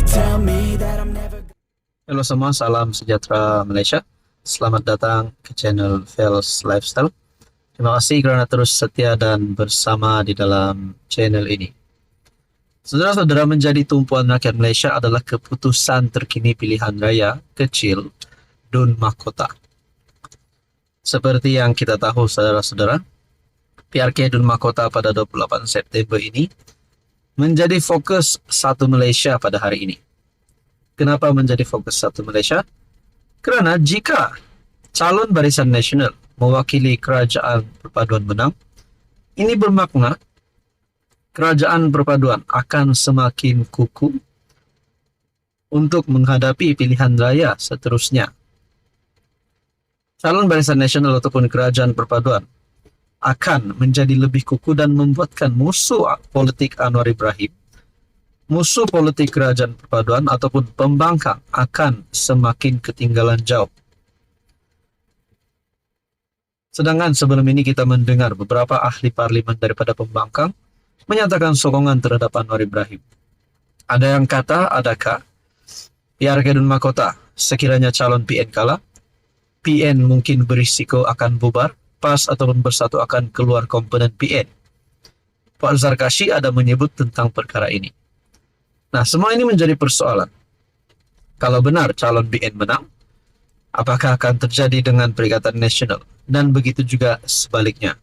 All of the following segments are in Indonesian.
tell me that I'm never. Halo semua, salam sejahtera Malaysia. Selamat datang ke channel Fels Lifestyle. Terima kasih karena terus setia dan bersama di dalam channel ini. Saudara-saudara, menjadi tumpuan rakyat Malaysia adalah keputusan terkini pilihan raya kecil Dun Mahkota. Seperti yang kita tahu saudara-saudara, PRK Dun Mahkota pada 28 September ini menjadi fokus satu Malaysia pada hari ini. Kenapa menjadi fokus satu Malaysia? Kerana jika calon Barisan Nasional mewakili kerajaan perpaduan menang, ini bermakna kerajaan perpaduan akan semakin kukuh untuk menghadapi pilihan raya seterusnya. Calon Barisan Nasional ataupun kerajaan perpaduan akan menjadi lebih kukuh dan membuatkan musuh politik Anwar Ibrahim, musuh politik kerajaan perpaduan ataupun pembangkang akan semakin ketinggalan jauh. Sedangkan sebelum ini kita mendengar beberapa ahli parlimen daripada pembangkang menyatakan sokongan terhadap Anwar Ibrahim. Ada yang kata, adakah PRK Dun Mahkota sekiranya calon PN kalah, PN mungkin berisiko akan bubar, PAS ataupun Bersatu akan keluar komponen PN. Pak Zarkashi ada menyebut tentang perkara ini. Nah, semua ini menjadi persoalan. Kalau benar calon BN menang, apakah akan terjadi dengan Perikatan Nasional? Dan begitu juga sebaliknya.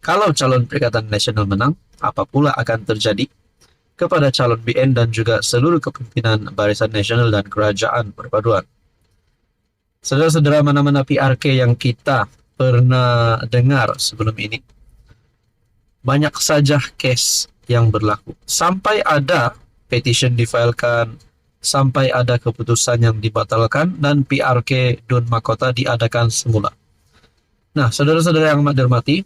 Kalau calon Perikatan Nasional menang, apa pula akan terjadi kepada calon BN dan juga seluruh kepemimpinan Barisan Nasional dan Kerajaan Perpaduan? Saudara-saudara, mana-mana PRK yang kita pernah dengar sebelum ini, banyak saja kes yang berlaku. Sampai ada petition difilekan, sampai ada keputusan yang dibatalkan, dan PRK Dun Mahkota diadakan semula. Nah, saudara-saudara yang hormati,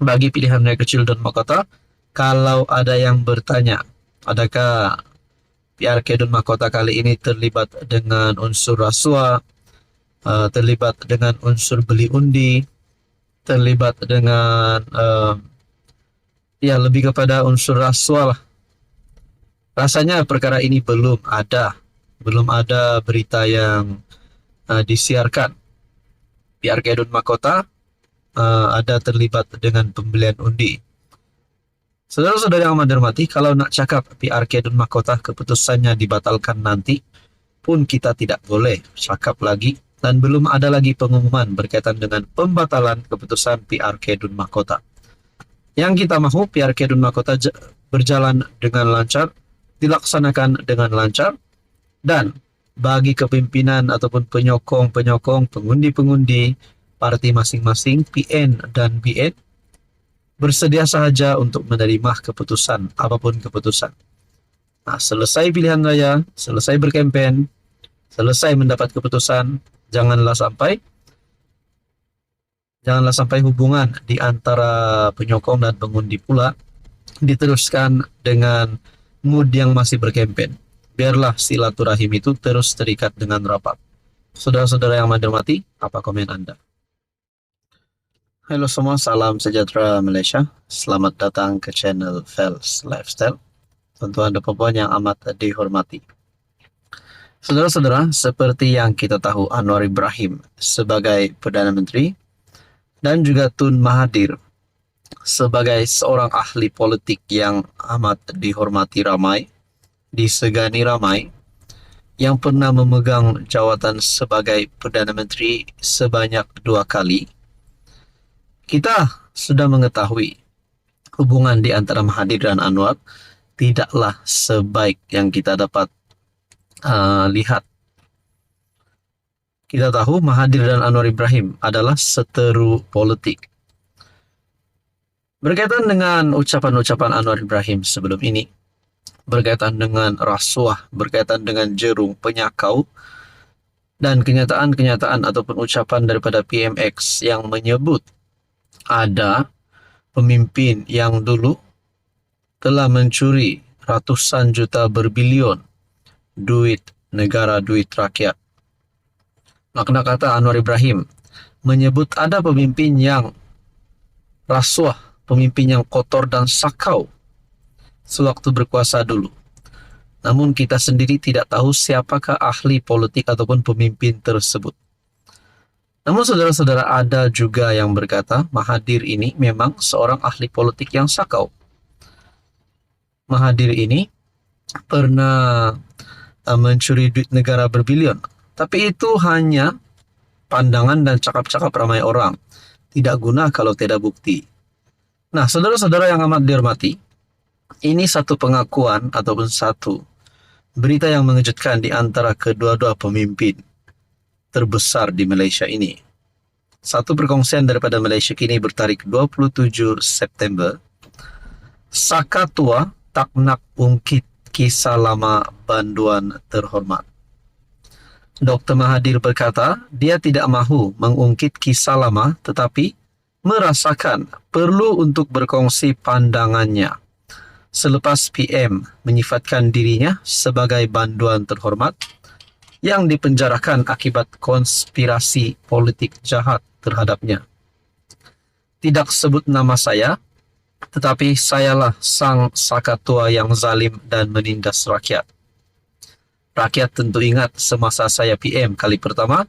bagi pilihan raya kecil Dun Mahkota, kalau ada yang bertanya, adakah PRK Dun Mahkota kali ini terlibat dengan unsur rasuah, terlibat dengan unsur beli undi, terlibat dengan lebih kepada unsur rasuah lah. Rasanya perkara ini belum ada berita yang disiarkan. PRK Dun Mahkota ada terlibat dengan pembelian undi. Saudara-saudara yang amat hormati, kalau nak cakap PRK Dun Mahkota keputusannya dibatalkan nanti, pun kita tidak boleh cakap lagi, dan belum ada lagi pengumuman berkaitan dengan pembatalan keputusan PRK Dun Mahkota. Yang kita mahu PRK Dun Mahkota berjalan dengan lancar, dilaksanakan dengan lancar, dan bagi kepimpinan ataupun penyokong-penyokong, pengundi-pengundi parti masing-masing, PN dan BN, bersedia sahaja untuk menerima keputusan, apapun keputusan. Nah, selesai pilihan raya, selesai berkempen, selesai mendapat keputusan, janganlah sampai hubungan di antara penyokong dan pengundi pula diteruskan dengan mood yang masih berkempen. Biarlah silaturahim itu terus terikat dengan rapat. Saudara-saudara yang menghormati, apa komen Anda? Halo semua, salam sejahtera Malaysia. Selamat datang ke channel Fels Lifestyle. Tuan-tuan dan puan yang amat dihormati. Saudara-saudara, seperti yang kita tahu, Anwar Ibrahim sebagai Perdana Menteri dan juga Tun Mahathir sebagai seorang ahli politik yang amat dihormati ramai, disegani ramai, yang pernah memegang jawatan sebagai Perdana Menteri sebanyak 2 kali, kita sudah mengetahui hubungan di antara Mahathir dan Anwar tidaklah sebaik yang kita dapat lihat. Kita tahu Mahathir dan Anwar Ibrahim adalah seteru politik. Berkaitan dengan ucapan-ucapan Anwar Ibrahim sebelum ini, berkaitan dengan rasuah, berkaitan dengan jerung penyakau, dan kenyataan-kenyataan ataupun ucapan daripada PMX yang menyebut ada pemimpin yang dulu telah mencuri ratusan juta berbilion duit negara, duit rakyat. Makna kata Anwar Ibrahim menyebut ada pemimpin yang rasuah, pemimpin yang kotor dan sakau sewaktu berkuasa dulu. Namun kita sendiri tidak tahu siapakah ahli politik ataupun pemimpin tersebut. Namun saudara-saudara, ada juga yang berkata Mahathir ini memang seorang ahli politik yang sakau. Mahathir ini pernah mencuri duit negara berbilion. Tapi itu hanya pandangan dan cakap-cakap ramai orang. Tidak guna kalau tidak bukti. Nah, saudara-saudara yang amat dihormati, ini satu pengakuan ataupun satu berita yang mengejutkan di antara kedua-dua pemimpin terbesar di Malaysia ini. Satu perkongsian daripada Malaysia kini bertarik 27 September. Saka tua tak nak ungkit kisah lama banduan terhormat. Dr. Mahathir berkata, dia tidak mahu mengungkit kisah lama tetapi merasakan perlu untuk berkongsi pandangannya selepas PM menyifatkan dirinya sebagai banduan terhormat yang dipenjarakan akibat konspirasi politik jahat terhadapnya. Tidak sebut nama saya, tetapi sayalah sang sakatua yang zalim dan menindas rakyat. Rakyat tentu ingat semasa saya PM kali pertama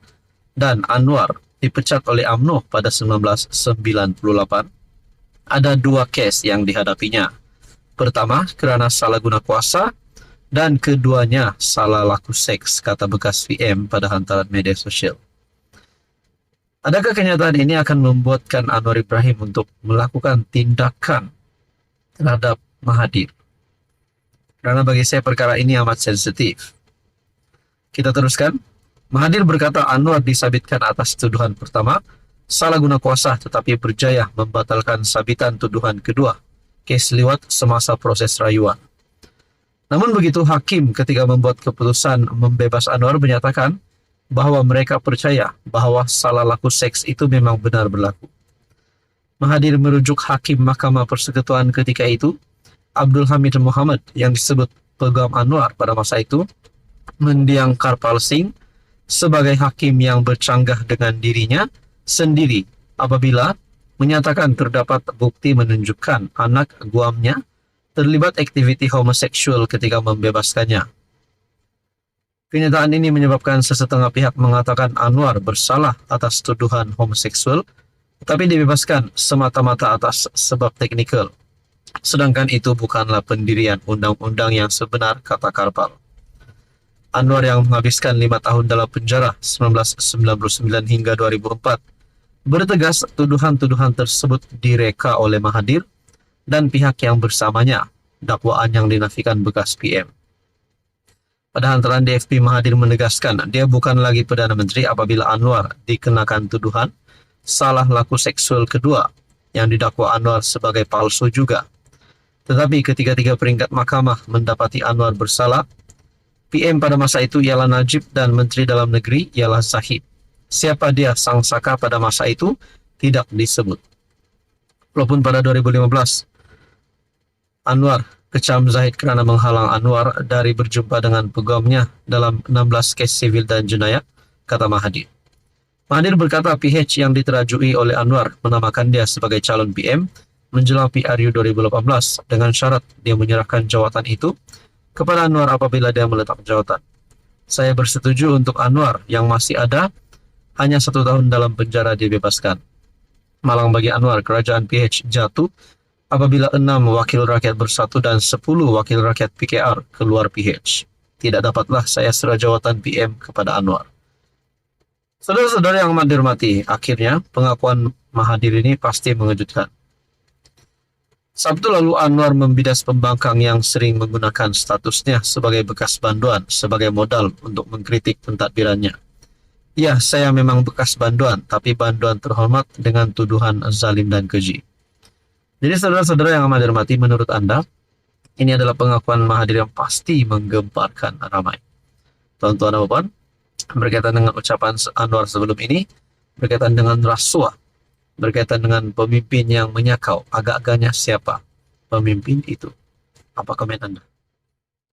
dan Anwar dipecat oleh UMNO pada 1998. Ada dua kes yang dihadapinya. Pertama, kerana salah guna kuasa, dan keduanya salah laku seks, kata bekas PM pada hantaran media sosial. Adakah kenyataan ini akan membuatkan Anwar Ibrahim untuk melakukan tindakan terhadap Mahathir? Karena bagi saya perkara ini amat sensitif. Kita teruskan. Mahathir berkata Anwar disabitkan atas tuduhan pertama, salah guna kuasa, tetapi berjaya membatalkan sabitan tuduhan kedua, kes liwat semasa proses rayuan. Namun begitu hakim ketika membuat keputusan membebas Anwar menyatakan bahwa mereka percaya bahwa salah laku seks itu memang benar berlaku. Mahathir merujuk hakim Mahkamah Persekutuan ketika itu, Abdul Hamid Muhammad, yang disebut peguam Anwar pada masa itu, mendiang Karpal Singh sebagai hakim yang bercanggah dengan dirinya sendiri apabila menyatakan terdapat bukti menunjukkan anak guamnya terlibat aktiviti homoseksual ketika membebaskannya. Kenyataan ini menyebabkan sesetengah pihak mengatakan Anwar bersalah atas tuduhan homoseksual, tetapi dibebaskan semata-mata atas sebab teknikal. Sedangkan itu bukanlah pendirian undang-undang yang sebenar, kata Karpal. Anwar yang menghabiskan 5 tahun dalam penjara 1999 hingga 2004 bertegas tuduhan-tuduhan tersebut direka oleh Mahathir dan pihak yang bersamanya, dakwaan yang dinafikan bekas PM. Pada hantaran DFP, Mahathir menegaskan dia bukan lagi Perdana Menteri apabila Anwar dikenakan tuduhan salah laku seksual kedua yang didakwa Anwar sebagai palsu juga. Tetapi ketiga-tiga peringkat mahkamah mendapati Anwar bersalah. PM pada masa itu ialah Najib dan Menteri Dalam Negeri ialah Zahid. Siapa dia sang saka pada masa itu tidak disebut. Walaupun pada 2015 Anwar kecam Zahid kerana menghalang Anwar dari berjumpa dengan peguamnya dalam 16 kes sivil dan jenayah, kata Mahathir. Mahathir berkata PH yang diterajui oleh Anwar menamakan dia sebagai calon PM menjelang PRU 2018 dengan syarat dia menyerahkan jawatan itu kepada Anwar apabila dia meletak jawatan. Saya bersetuju untuk Anwar yang masih ada hanya 1 tahun dalam penjara dibebaskan. Malang bagi Anwar, kerajaan PH jatuh apabila 6 wakil rakyat bersatu dan 10 wakil rakyat PKR keluar PH. Tidak dapatlah saya serah jawatan PM kepada Anwar. Saudara-saudara yang amat dihormati, akhirnya pengakuan Mahathir ini pasti mengejutkan. Sabtu lalu Anwar membidas pembangkang yang sering menggunakan statusnya sebagai bekas banduan sebagai modal untuk mengkritik pentadbirannya. Ya, saya memang bekas banduan, tapi banduan terhormat dengan tuduhan zalim dan keji. Jadi saudara-saudara yang amat dihormati, menurut Anda, ini adalah pengakuan Mahathir yang pasti menggemparkan ramai. Tuan-tuan dan puan, berkaitan dengan ucapan Anwar sebelum ini, berkaitan dengan rasuah, berkaitan dengan pemimpin yang menyakau, agak-agaknya siapa pemimpin itu? Apa komen Anda?